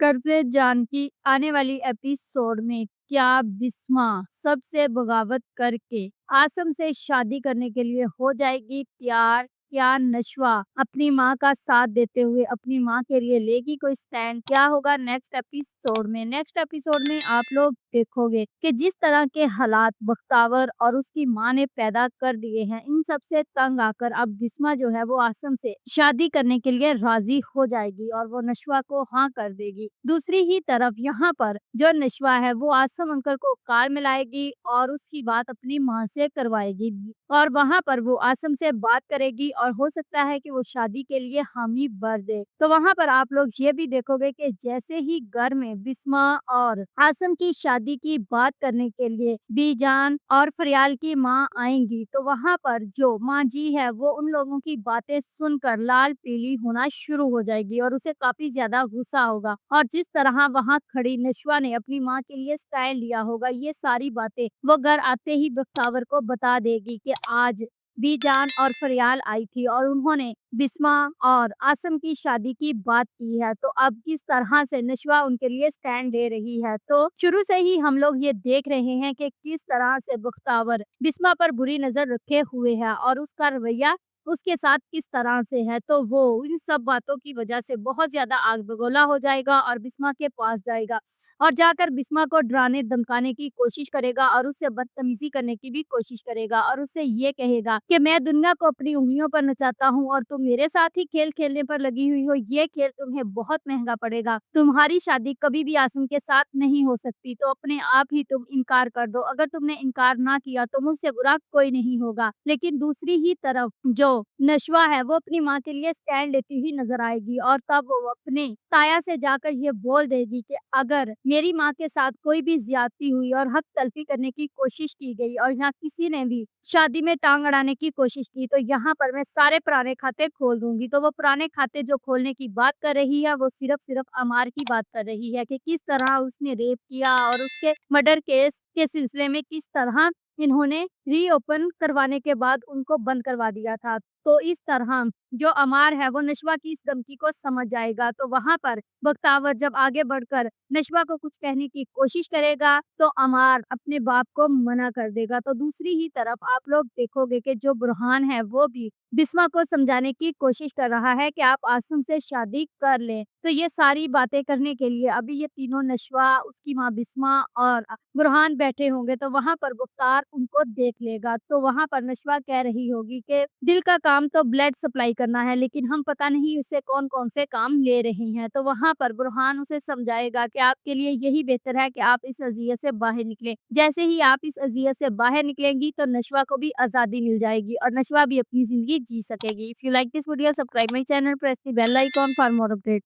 कर से जानकी आने वाली एपिसोड में क्या बिस्मा सबसे बगावत करके आसम से शादी करने के लिए हो जाएगी तैयार? क्या नशवा अपनी माँ का साथ देते हुए अपनी माँ के लिए लेगी कोई स्टैंड? क्या होगा नेक्स्ट एपिसोड में आप लोग देखोगे कि जिस तरह के हालात बख्तावर और उसकी माँ ने पैदा कर दिए हैं, इन सब से तंग आकर अब बिस्मा जो है वो आसम से शादी करने के लिए राजी हो जाएगी और वो नशवा को हाँ कर देगी। दूसरी ही तरफ यहाँ पर जो नशवा है वो आसम अंकल को कार में लाएगी और उसकी बात अपनी माँ से करवाएगी और वहां पर वो आसम से बात करेगी और हो सकता है कि वो शादी के लिए हामी भर दे। तो वहां पर आप लोग ये भी देखोगे कि जैसे ही घर में बिस्मा और आसम की शादी की बात करने के लिए बीजान और फरियाल की माँ आएंगी, तो वहां पर जो माँ जी है वो उन लोगों की बातें सुनकर लाल पीली होना शुरू हो जाएगी और उसे काफी ज्यादा गुस्सा होगा। और जिस तरह वहां खड़ी नशवा ने अपनी माँ के लिए स्टैंड लिया होगा, ये सारी बातें वो घर आते ही बख्तावर को बता देगी कि आज बीजान और फरियाल आई थी और उन्होंने बिस्मा और आसम की शादी की बात की है। तो अब किस तरह से नशवा उनके लिए स्टैंड ले रही है, तो शुरू से ही हम लोग ये देख रहे हैं कि किस तरह से बख्तावर बिस्मा पर बुरी नजर रखे हुए है और उसका रवैया उसके साथ किस तरह से है। तो वो इन सब बातों की वजह से बहुत ज्यादा आग बगोला हो जाएगा और बिस्मा के पास जाएगा और जाकर बिस्मा को डराने धमकाने की कोशिश करेगा और उससे बदतमीजी करने की भी कोशिश करेगा और उससे ये कहेगा कि मैं दुनिया को अपनी उंगलियों पर नचाता हूँ और तुम मेरे साथ ही खेल खेलने पर लगी हुई हो। ये खेल तुम्हें बहुत महंगा पड़ेगा। तुम्हारी शादी कभी भी आसिम के साथ नहीं हो सकती, तो अपने आप ही तुम इनकार कर दो। अगर तुमने इनकार ना किया तो मुझसे बुरा कोई नहीं होगा। लेकिन दूसरी ही तरफ जो नशवा है वो अपनी माँ के लिए स्टैंड लेती हुई नजर आएगी और तब वो अपने ताया से जाकर ये बोल देगी कि अगर मेरी माँ के साथ कोई भी ज्यादती हुई और हक तलफी करने की कोशिश की गई और यहाँ किसी ने भी शादी में टांग अड़ाने की कोशिश की, तो यहाँ पर मैं सारे पुराने खाते खोल दूंगी। तो वो पुराने खाते जो खोलने की बात कर रही है वो सिर्फ सिर्फ अमार की बात कर रही है कि किस तरह उसने रेप किया और उसके मर्डर केस के सिलसिले में किस तरह इन्होंने रीओपन करवाने के बाद उनको बंद करवा दिया था। तो इस तरह जो अमार है वो नशवा की इस धमकी को समझ जाएगा। तो वहां पर बख्तावर जब आगे बढ़कर नशवा को कुछ कहने की कोशिश करेगा तो अमार अपने बाप को मना कर देगा। तो दूसरी ही तरफ आप लोग देखोगे कि जो बुरहान है वो भी बिस्मा को समझाने की कोशिश कर रहा है कि आप आसिम से शादी कर लें। तो ये सारी बातें करने के लिए अभी ये तीनों नशवा, उसकी माँ बिस्मा और बुरहान बैठे होंगे, तो वहां पर गुफ्तार उनको देख लेगा। तो वहां पर नशवा कह रही होगी कि दिल का काम तो ब्लड सप्लाई करना है, लेकिन हम पता नहीं उससे कौन कौन से काम ले रहे हैं। तो वहां पर बुरहान उसे समझाएगा कि आपके लिए यही बेहतर है कि आप इस अजियत से बाहर निकलें। जैसे ही आप इस अजियत से बाहर निकलेंगी तो नशवा को भी आजादी मिल जाएगी और नशवा भी अपनी जिंदगी जी सकेगी। If you like this video, subscribe my channel, press the bell icon for more update.